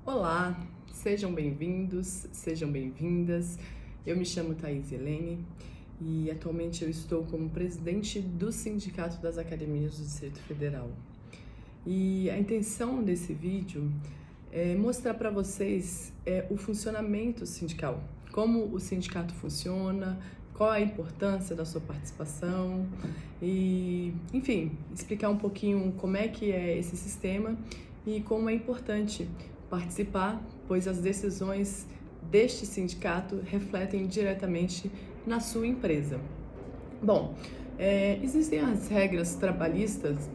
Olá, sejam bem-vindos, sejam bem-vindas. Eu me chamo Thaís Helene e atualmente eu estou como presidente do Sindicato das Academias do Distrito Federal. E a intenção desse vídeo é mostrar para vocês o funcionamento sindical, como o sindicato funciona, qual a importância da sua participação e, enfim, explicar um pouquinho como é que é esse sistema e como é importante participar, pois as decisões deste sindicato refletem diretamente na sua empresa. Bom, existem as regras trabalhistas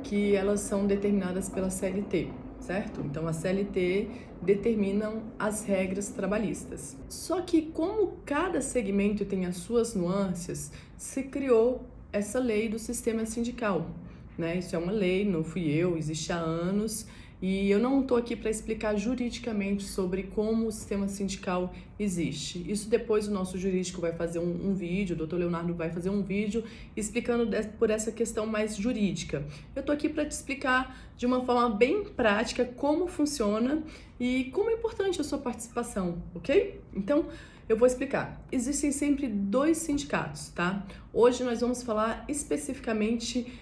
que elas são determinadas pela CLT, certo? Então a CLT determinam as regras trabalhistas. Só que como cada segmento tem as suas nuances, se criou essa lei do sistema sindical, né? Isso é uma lei, não fui eu, existe há anos. E eu não estou aqui para explicar juridicamente sobre como o sistema sindical existe. Isso depois o nosso jurídico vai fazer um vídeo, o doutor Leonardo vai fazer um vídeo explicando por essa questão mais jurídica. Eu estou aqui para te explicar de uma forma bem prática como funciona e como é importante a sua participação, ok? Então, eu vou explicar. Existem sempre dois sindicatos, tá? Hoje nós vamos falar especificamente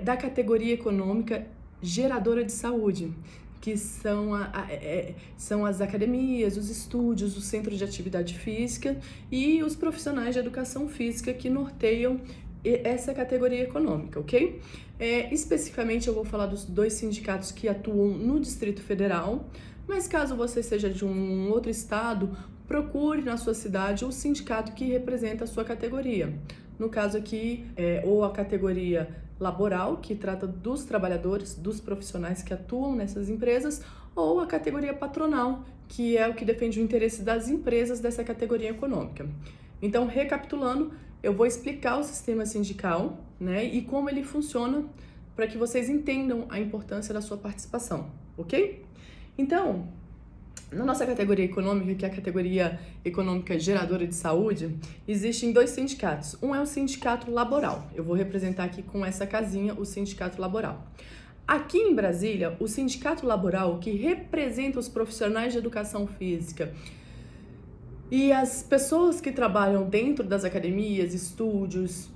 da categoria econômica geradora de saúde, que são as academias, os estúdios, o centro de atividade física e os profissionais de educação física que norteiam essa categoria econômica, ok? Especificamente eu vou falar dos dois sindicatos que atuam no Distrito Federal, mas caso você seja de um outro estado, procure na sua cidade o sindicato que representa a sua categoria. No caso aqui, ou a categoria laboral, que trata dos trabalhadores, dos profissionais que atuam nessas empresas, ou a categoria patronal, que é o que defende o interesse das empresas dessa categoria econômica. Então, recapitulando, eu vou explicar o sistema sindical, né, e como ele funciona para que vocês entendam a importância da sua participação, ok? Então, na nossa categoria econômica, que é a categoria econômica geradora de saúde, existem dois sindicatos. Um é o sindicato laboral. Eu vou representar aqui com essa casinha o sindicato laboral. Aqui em Brasília, o sindicato laboral, que representa os profissionais de educação física e as pessoas que trabalham dentro das academias, estúdios,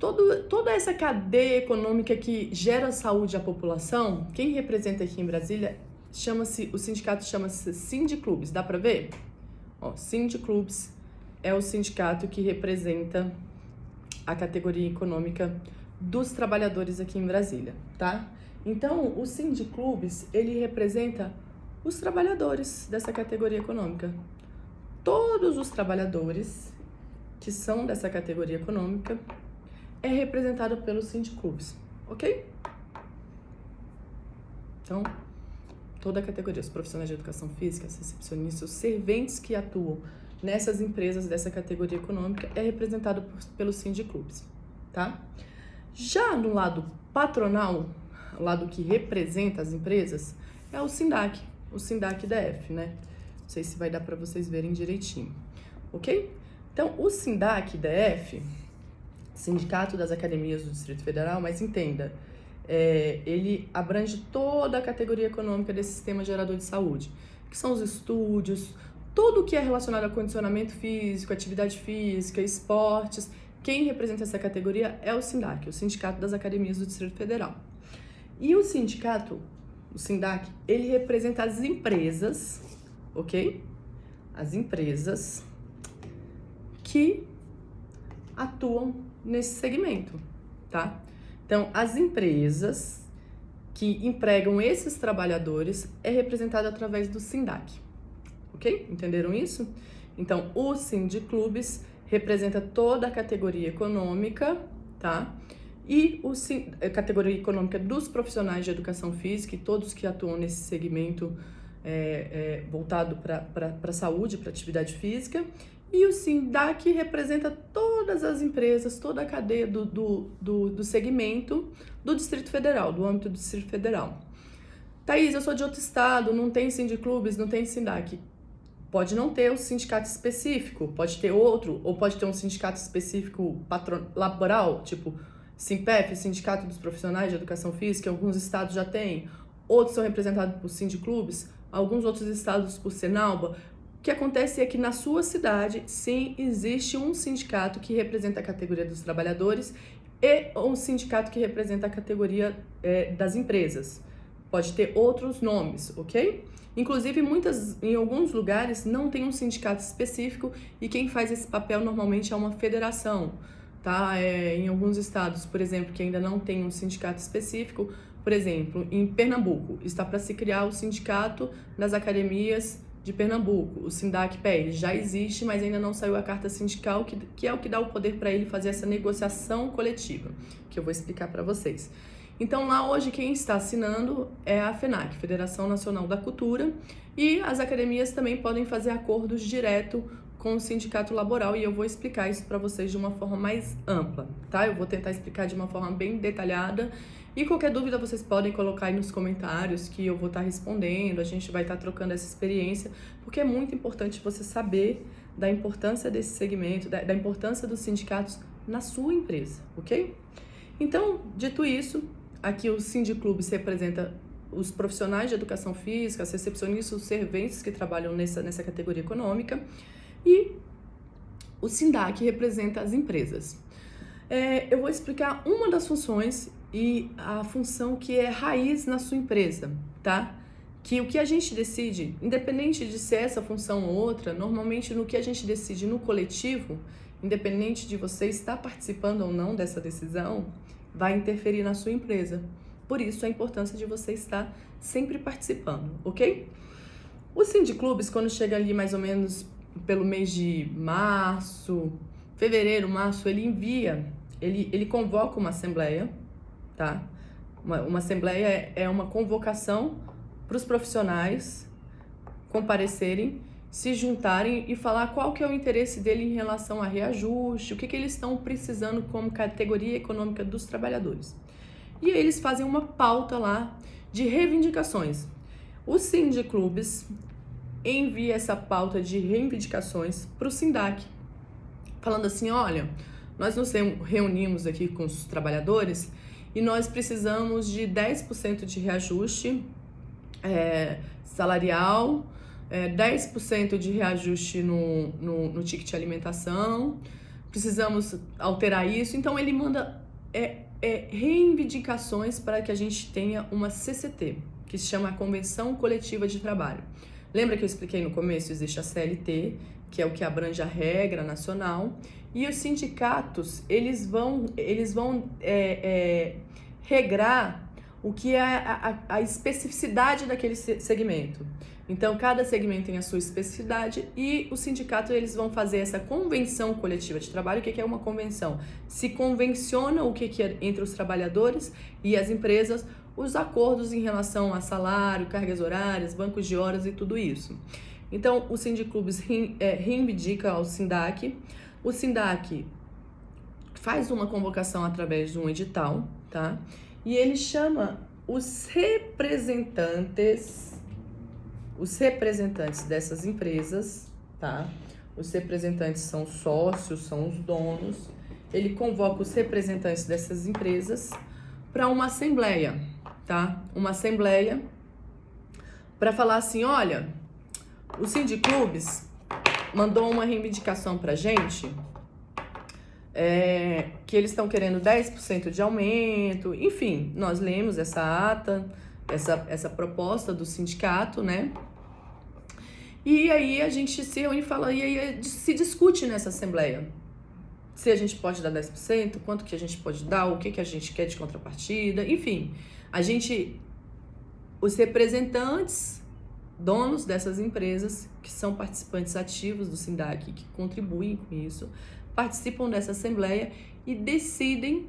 toda essa cadeia econômica que gera saúde à população, quem representa aqui em Brasília o sindicato chama-se Sindiclubes, dá pra ver? Ó, Sindiclubes é o sindicato que representa a categoria econômica dos trabalhadores aqui em Brasília, tá? Então, o Sindiclubes, ele representa os trabalhadores dessa categoria econômica. Todos os trabalhadores que são dessa categoria econômica é representado pelos Sindiclubes, ok? Então, toda a categoria, os profissionais de educação física, os recepcionistas, os serventes que atuam nessas empresas dessa categoria econômica é representado pelos sindiclubes, tá? Já no lado patronal, o lado que representa as empresas, é o SINDAC-DF, né? Não sei se vai dar para vocês verem direitinho, ok? Então, o SINDAC-DF, Sindicato das Academias do Distrito Federal, mas entenda, ele abrange toda a categoria econômica desse sistema gerador de saúde, que são os estúdios, tudo que é relacionado a condicionamento físico, atividade física, esportes. Quem representa essa categoria é o SINDAC, o Sindicato das Academias do Distrito Federal. E o SINDAC, ele representa as empresas, ok? As empresas que atuam nesse segmento, tá? Então, as empresas que empregam esses trabalhadores é representada através do SINDAC, ok? Entenderam isso? Então, o Sindiclubes representa toda a categoria econômica, tá? E a categoria econômica dos profissionais de educação física e todos que atuam nesse segmento voltado para a saúde, para atividade física. E o SINDAC representa todas as empresas, toda a cadeia do segmento do Distrito Federal, do âmbito do Distrito Federal. Thaís, eu sou de outro estado, não tem sindiclubes, não tem SINDAC. Pode não ter um sindicato específico, pode ter outro, ou pode ter um sindicato específico laboral, tipo SINPEF, Sindicato dos Profissionais de Educação Física, alguns estados já têm, outros são representados por sindiclubes. alguns outros estados por Senalba, o que acontece é que na sua cidade, sim, existe um sindicato que representa a categoria dos trabalhadores e um sindicato que representa a categoria das empresas. Pode ter outros nomes, ok? Inclusive, em alguns lugares não tem um sindicato específico e quem faz esse papel normalmente é uma federação, tá? Em alguns estados, por exemplo, que ainda não tem um sindicato específico, por exemplo, em Pernambuco, está para se criar o Sindicato das Academias de Pernambuco, o SINDAC-PE. Ele já existe, mas ainda não saiu a carta sindical, que é o que dá o poder para ele fazer essa negociação coletiva, que eu vou explicar para vocês. Então, lá hoje, quem está assinando é a FENAC, Federação Nacional da Cultura, e as academias também podem fazer acordos direto com o sindicato laboral, e eu vou explicar isso para vocês de uma forma mais ampla, tá? Eu vou tentar explicar de uma forma bem detalhada, e qualquer dúvida vocês podem colocar aí nos comentários que eu vou estar respondendo, a gente vai estar trocando essa experiência, porque é muito importante você saber da importância desse segmento, da importância dos sindicatos na sua empresa, ok? Então, dito isso, aqui o Sindiclubes representa os profissionais de educação física, os recepcionistas, os serventes que trabalham nessa categoria econômica, e o SINDAC representa as empresas. Eu vou explicar uma das funções e a função que é raiz na sua empresa, tá? Que o que a gente decide, independente de ser essa função ou outra, normalmente no que a gente decide no coletivo, independente de você estar participando ou não dessa decisão, vai interferir na sua empresa. Por isso, a importância de você estar sempre participando, ok? O Sindiclubes, quando chega ali mais ou menos pelo mês de março, fevereiro, março, ele convoca uma assembleia, tá? Uma assembleia é uma convocação para os profissionais comparecerem, se juntarem e falar qual que é o interesse dele em relação a reajuste, o que eles estão precisando como categoria econômica dos trabalhadores. E aí eles fazem uma pauta lá de reivindicações. O Sindiclubes envia essa pauta de reivindicações para o SINDAC, falando assim, olha, nós nos reunimos aqui com os trabalhadores e nós precisamos de 10% de reajuste salarial, 10% de reajuste no ticket de alimentação, precisamos alterar isso. Então ele manda reivindicações para que a gente tenha uma CCT, que se chama Convenção Coletiva de Trabalho. Lembra que eu expliquei no começo? Existe a CLT, que é o que abrange a regra nacional, e os sindicatos, eles vão regrar o que é a especificidade daquele segmento. Então, cada segmento tem a sua especificidade e os sindicatos eles vão fazer essa convenção coletiva de trabalho. O que é uma convenção? Se convenciona o que é entre os trabalhadores e as empresas, os acordos em relação a salário, cargas horárias, bancos de horas e tudo isso. Então, o Sindiclubes reivindica ao SINDAC. O SINDAC faz uma convocação através de um edital, tá? E ele chama os representantes dessas empresas, tá? Os representantes são os sócios, são os donos. Ele convoca os representantes dessas empresas para uma assembleia, tá? Uma assembleia para falar assim, olha, o Sindiclubes mandou uma reivindicação pra gente, que eles estão querendo 10% de aumento, enfim, nós lemos essa ata, essa proposta do sindicato, né? E aí a gente se reúne e fala, e aí se discute nessa assembleia. Se a gente pode dar 10%, quanto que a gente pode dar, o que a gente quer de contrapartida, enfim. Os representantes, donos dessas empresas, que são participantes ativos do SINDAC, que contribuem com isso, participam dessa assembleia e decidem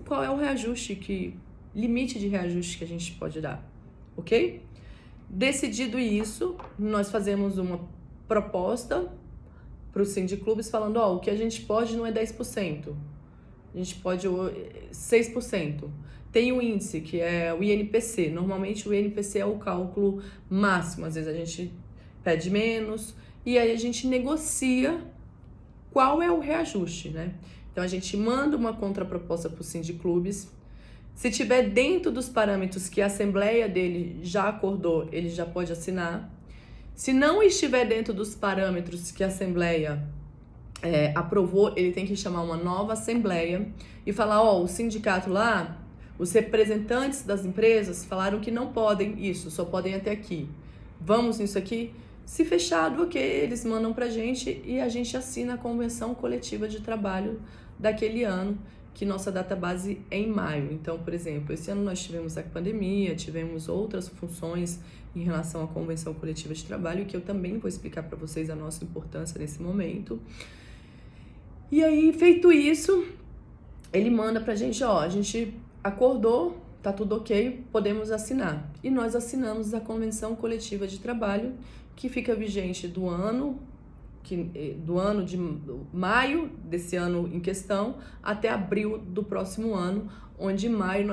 qual é o limite de reajuste que a gente pode dar, ok? Decidido isso, nós fazemos uma proposta para os Sindiclubes falando, o que a gente pode não é 10%, a gente pode 6%. Tem o índice, que é o INPC. Normalmente o INPC é o cálculo máximo, às vezes a gente pede menos, e aí a gente negocia qual é o reajuste, né? Então a gente manda uma contraproposta para os Sindiclubes, Se tiver dentro dos parâmetros que a assembleia dele já acordou, ele já pode assinar. Se não estiver dentro dos parâmetros que a assembleia aprovou, ele tem que chamar uma nova assembleia e falar, o sindicato lá, os representantes das empresas falaram que não podem isso, só podem até aqui. Vamos nisso aqui? Se fechado, ok, eles mandam pra gente e a gente assina a convenção coletiva de trabalho daquele ano, que nossa database é em maio. Então, por exemplo, esse ano nós tivemos a pandemia, tivemos outras funções em relação à convenção coletiva de trabalho, que eu também vou explicar para vocês a nossa importância nesse momento. E aí, feito isso, ele manda pra gente, a gente acordou, tá tudo ok, podemos assinar. E nós assinamos a convenção coletiva de trabalho, que fica vigente do ano de maio desse ano em questão até abril do próximo ano, onde em maio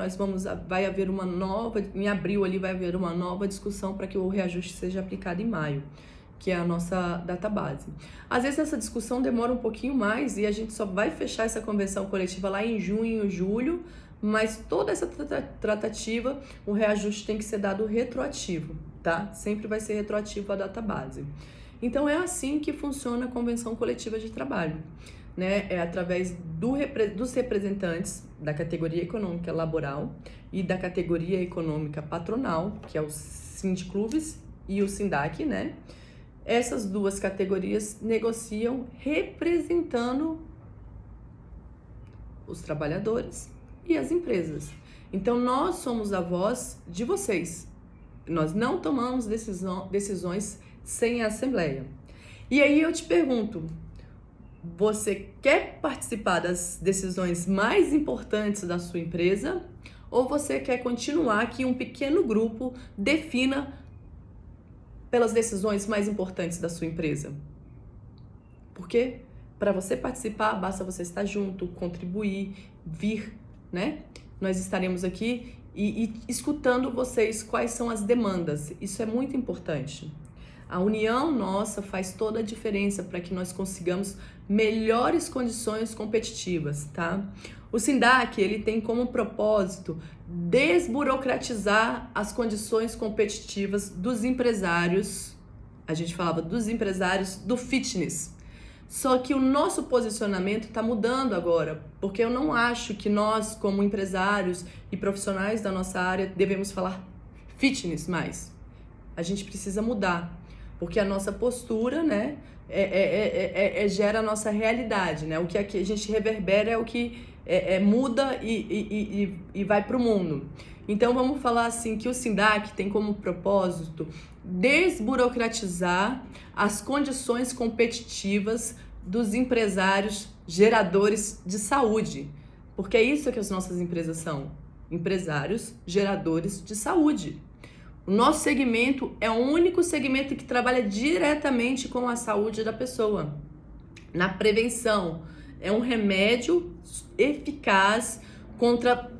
vai haver uma nova, em abril ali vai haver uma nova discussão para que o reajuste seja aplicado em maio, que é a nossa database. Às vezes essa discussão demora um pouquinho mais e a gente só vai fechar essa convenção coletiva lá em junho, julho, mas toda essa tratativa, o reajuste tem que ser dado retroativo, tá? Sempre vai ser retroativo a database. Então é assim que funciona a convenção coletiva de trabalho, né? É através dos representantes da categoria econômica laboral e da categoria econômica patronal, que é os sindiclubes e o SINDAC, né? Essas duas categorias negociam representando os trabalhadores e as empresas. Então nós somos a voz de vocês. Nós não tomamos decisões sem a assembleia. E aí eu te pergunto, você quer participar das decisões mais importantes da sua empresa ou você quer continuar que um pequeno grupo defina pelas decisões mais importantes da sua empresa? Porque para você participar, basta você estar junto, contribuir, vir, né? Nós estaremos aqui e escutando vocês quais são as demandas. Isso é muito importante. A união nossa faz toda a diferença para que nós consigamos melhores condições competitivas, tá? O SINDAC, ele tem como propósito desburocratizar as condições competitivas dos empresários. A gente falava dos empresários do fitness. Só que o nosso posicionamento está mudando agora, porque eu não acho que nós, como empresários e profissionais da nossa área, devemos falar fitness mais. A gente precisa mudar. Porque a nossa postura, né, gera a nossa realidade, né? O que aqui a gente reverbera é o que muda e vai para o mundo. Então vamos falar assim que o SINDAC tem como propósito desburocratizar as condições competitivas dos empresários geradores de saúde. Porque é isso que as nossas empresas são, empresários geradores de saúde. O nosso segmento é o único segmento que trabalha diretamente com a saúde da pessoa. Na prevenção, é um remédio eficaz contra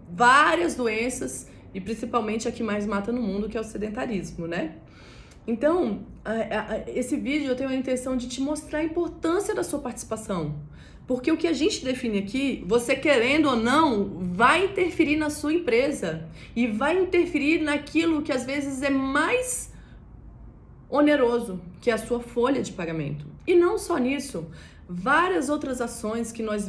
várias doenças e principalmente a que mais mata no mundo, que é o sedentarismo, né? Então, esse vídeo eu tenho a intenção de te mostrar a importância da sua participação. Porque o que a gente define aqui, você querendo ou não, vai interferir na sua empresa e vai interferir naquilo que às vezes é mais oneroso, que é a sua folha de pagamento. E não só nisso, várias outras ações que nós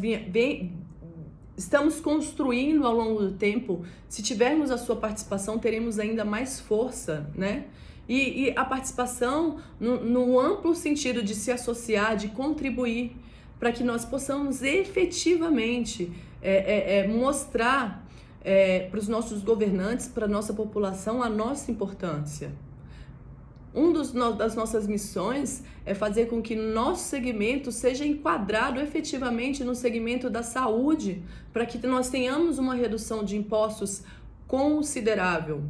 estamos construindo ao longo do tempo. Se tivermos a sua participação, teremos ainda mais força, né? E a participação no amplo sentido de se associar, de contribuir, para que nós possamos efetivamente mostrar para os nossos governantes, para a nossa população, a nossa importância. Das nossas missões é fazer com que nosso segmento seja enquadrado efetivamente no segmento da saúde, para que nós tenhamos uma redução de impostos considerável,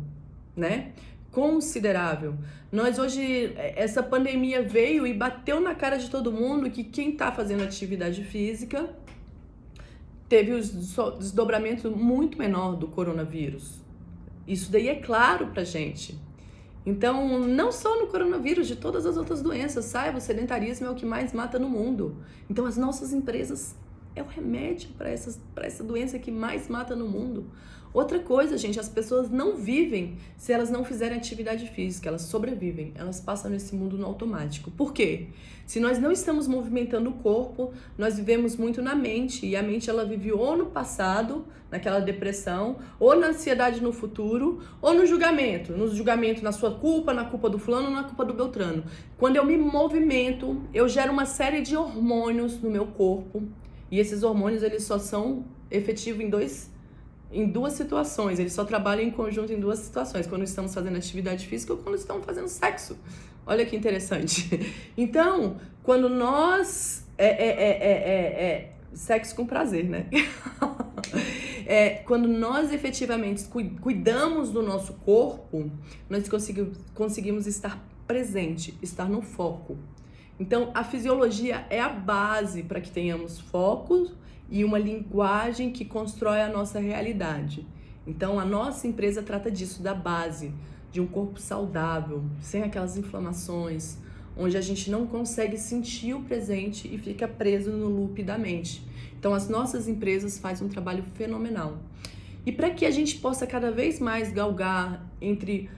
né? Considerável. Nós hoje, essa pandemia veio e bateu na cara de todo mundo que quem está fazendo atividade física teve o desdobramento muito menor do coronavírus. Isso daí é claro pra gente. Então, não só no coronavírus, de todas as outras doenças, saiba, o sedentarismo é o que mais mata no mundo. Então, as nossas empresas é o remédio para essa doença que mais mata no mundo. Outra coisa, gente, as pessoas não vivem se elas não fizerem atividade física, elas sobrevivem, elas passam nesse mundo no automático. Por quê? Se nós não estamos movimentando o corpo, nós vivemos muito na mente, e a mente ela vive ou no passado, naquela depressão, ou na ansiedade no futuro, ou no julgamento na sua culpa, na culpa do fulano, na culpa do beltrano. Quando eu me movimento, eu gero uma série de hormônios no meu corpo, e esses hormônios eles só são efetivos em duas situações, eles só trabalham em conjunto em duas situações, quando estamos fazendo atividade física ou quando estamos fazendo sexo. Olha que interessante. Então, quando nós... sexo com prazer, né? Quando nós efetivamente cuidamos do nosso corpo, nós conseguimos estar presente, estar no foco. Então, a fisiologia é a base para que tenhamos foco e uma linguagem que constrói a nossa realidade. Então, a nossa empresa trata disso, da base, de um corpo saudável, sem aquelas inflamações, onde a gente não consegue sentir o presente e fica preso no loop da mente. Então, as nossas empresas fazem um trabalho fenomenal. E para que a gente possa cada vez mais galgar entre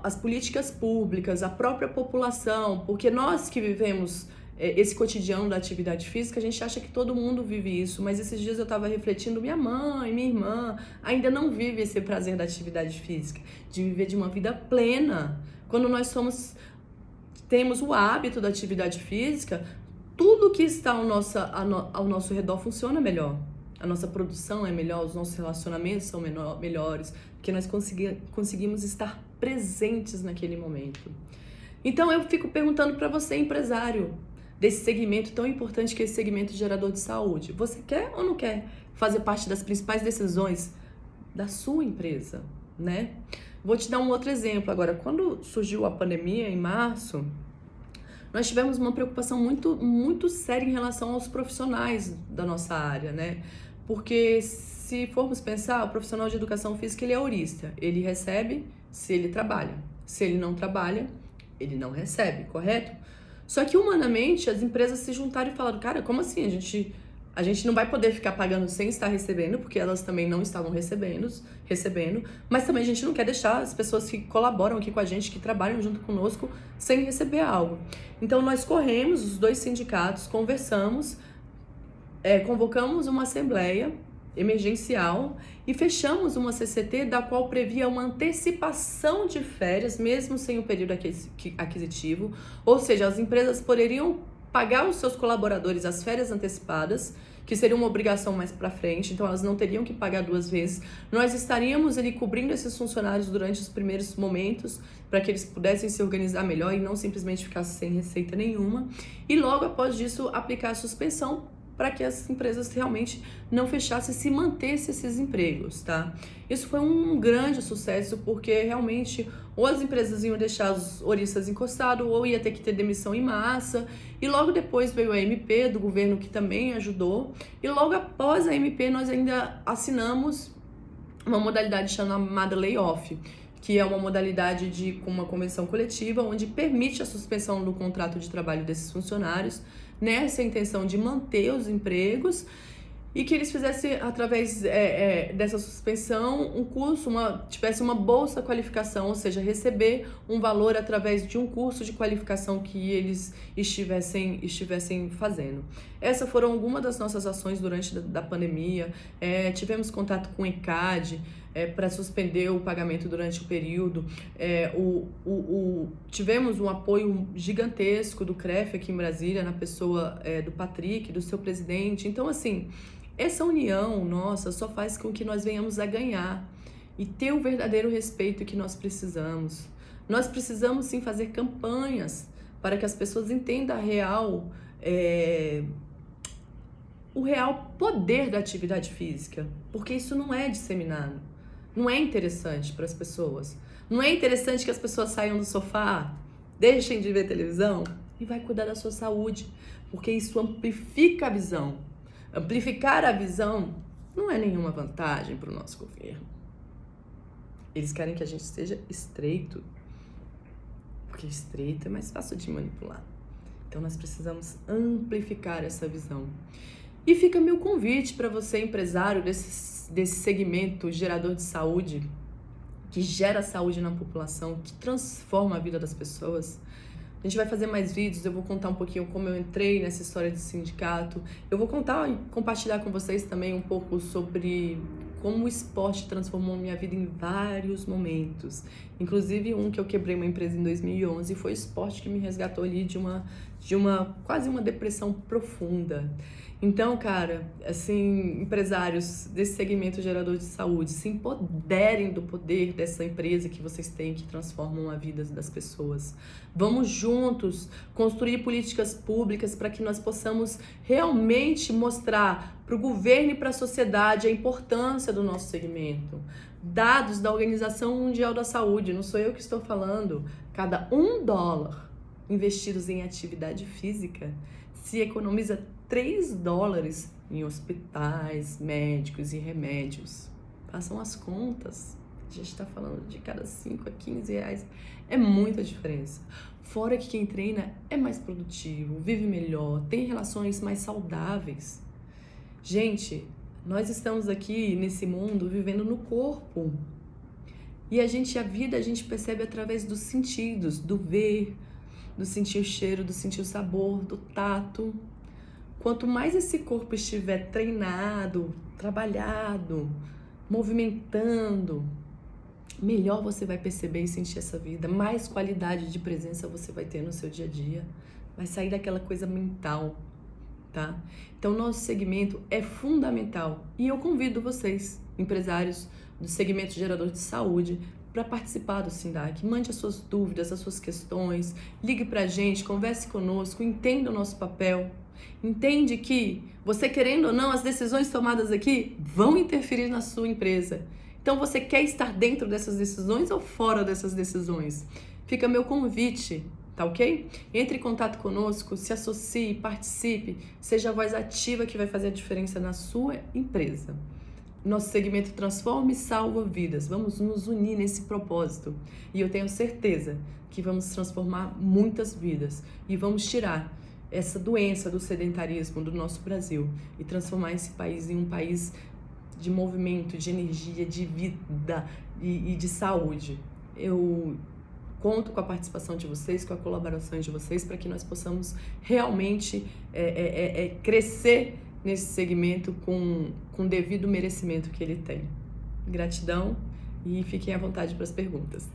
as políticas públicas, a própria população, porque nós que vivemos esse cotidiano da atividade física, a gente acha que todo mundo vive isso, mas esses dias eu estava refletindo, minha mãe, minha irmã ainda não vive esse prazer da atividade física, de viver de uma vida plena. Quando nós temos o hábito da atividade física, tudo que está ao nosso redor funciona melhor. A nossa produção é melhor, os nossos relacionamentos são melhores, porque nós conseguimos estar presentes naquele momento. Então eu fico perguntando para você, empresário, desse segmento tão importante que é esse segmento gerador de saúde. Você quer ou não quer fazer parte das principais decisões da sua empresa, né? Vou te dar um outro exemplo agora. Quando surgiu a pandemia, em março, nós tivemos uma preocupação muito, muito séria em relação aos profissionais da nossa área, né? Porque se formos pensar, o profissional de educação física, ele é horista. Ele recebe se ele trabalha. Se ele não trabalha, ele não recebe, correto? Só que humanamente as empresas se juntaram e falaram, cara, como assim? A gente não vai poder ficar pagando sem estar recebendo, porque elas também não estavam recebendo, mas também a gente não quer deixar as pessoas que colaboram aqui com a gente, que trabalham junto conosco, sem receber algo. Então nós corremos, os dois sindicatos, conversamos, convocamos uma assembleia emergencial e fechamos uma CCT da qual previa uma antecipação de férias, mesmo sem o período aquisitivo, ou seja, as empresas poderiam pagar os seus colaboradores as férias antecipadas, que seria uma obrigação mais para frente, então elas não teriam que pagar duas vezes. Nós estaríamos ali cobrindo esses funcionários durante os primeiros momentos, para que eles pudessem se organizar melhor e não simplesmente ficassem sem receita nenhuma, e logo após disso aplicar a suspensão, para que as empresas realmente não fechassem e se mantessem esses empregos, tá? Isso foi um grande sucesso, porque realmente ou as empresas iam deixar os horistas encostados, ou ia ter que ter demissão em massa, e logo depois veio a MP do governo, que também ajudou, e logo após a MP nós ainda assinamos uma modalidade chamada layoff, que é uma modalidade com uma convenção coletiva, onde permite a suspensão do contrato de trabalho desses funcionários, nessa intenção de manter os empregos, e que eles fizessem, através dessa suspensão, um curso, tivesse uma bolsa qualificação, ou seja, receber um valor através de um curso de qualificação que eles estivessem fazendo. Essas foram algumas das nossas ações durante da pandemia. Tivemos contato com o ECAD, para suspender o pagamento durante o período. Tivemos um apoio gigantesco do CREF aqui em Brasília, na pessoa do Patrick, do seu presidente. Então, assim, essa união nossa só faz com que nós venhamos a ganhar e ter o verdadeiro respeito que nós precisamos. Nós precisamos, sim, fazer campanhas para que as pessoas entendam o real poder da atividade física, porque isso não é disseminado. Não é interessante para as pessoas. Não é interessante que as pessoas saiam do sofá, deixem de ver televisão e vai cuidar da sua saúde, porque isso amplifica a visão. Amplificar a visão não é nenhuma vantagem para o nosso governo. Eles querem que a gente esteja estreito, porque estreito é mais fácil de manipular. Então nós precisamos amplificar essa visão. E fica meu convite para você, empresário desse segmento gerador de saúde, que gera saúde na população, que transforma a vida das pessoas. A gente vai fazer mais vídeos, eu vou contar um pouquinho como eu entrei nessa história de sindicato. Eu vou contar e compartilhar com vocês também um pouco sobre como o esporte transformou minha vida em vários momentos. Inclusive que eu quebrei uma empresa em 2011 e foi o esporte que me resgatou ali de quase uma depressão profunda. Então, cara, assim, empresários desse segmento gerador de saúde, se empoderem do poder dessa empresa que vocês têm, que transformam a vida das pessoas. Vamos juntos construir políticas públicas para que nós possamos realmente mostrar para o governo e para a sociedade a importância do nosso segmento. Dados da Organização Mundial da Saúde, não sou eu que estou falando, cada $1 investidos em atividade física se economiza $3 em hospitais, médicos e remédios. Façam as contas. A gente está falando de cada 5 a 15 reais. É muita diferença. Fora que quem treina é mais produtivo, vive melhor, tem relações mais saudáveis. Gente, nós estamos aqui nesse mundo vivendo no corpo. E a vida a gente percebe através dos sentidos, do ver, do sentir o cheiro, do sentir o sabor, do tato. Quanto mais esse corpo estiver treinado, trabalhado, movimentando, melhor você vai perceber e sentir essa vida, mais qualidade de presença você vai ter no seu dia a dia, vai sair daquela coisa mental, tá? Então, nosso segmento é fundamental e eu convido vocês, empresários do segmento gerador de saúde, para participar do SINDAC. Mande as suas dúvidas, as suas questões, ligue pra gente, converse conosco, entenda o nosso papel. Entende que você querendo ou não, as decisões tomadas aqui vão interferir na sua empresa. Então você quer estar dentro dessas decisões ou fora dessas decisões? Fica meu convite, tá ok? Entre em contato conosco, se associe, participe, seja a voz ativa que vai fazer a diferença na sua empresa. Nosso segmento transforma e salva vidas. Vamos nos unir nesse propósito. E eu tenho certeza que vamos transformar muitas vidas e vamos tirar essa doença do sedentarismo do nosso Brasil e transformar esse país em um país de movimento, de energia, de vida e de saúde. Eu conto com a participação de vocês, com a colaboração de vocês, para que nós possamos realmente crescer nesse segmento com devido merecimento que ele tem. Gratidão e fiquem à vontade para as perguntas.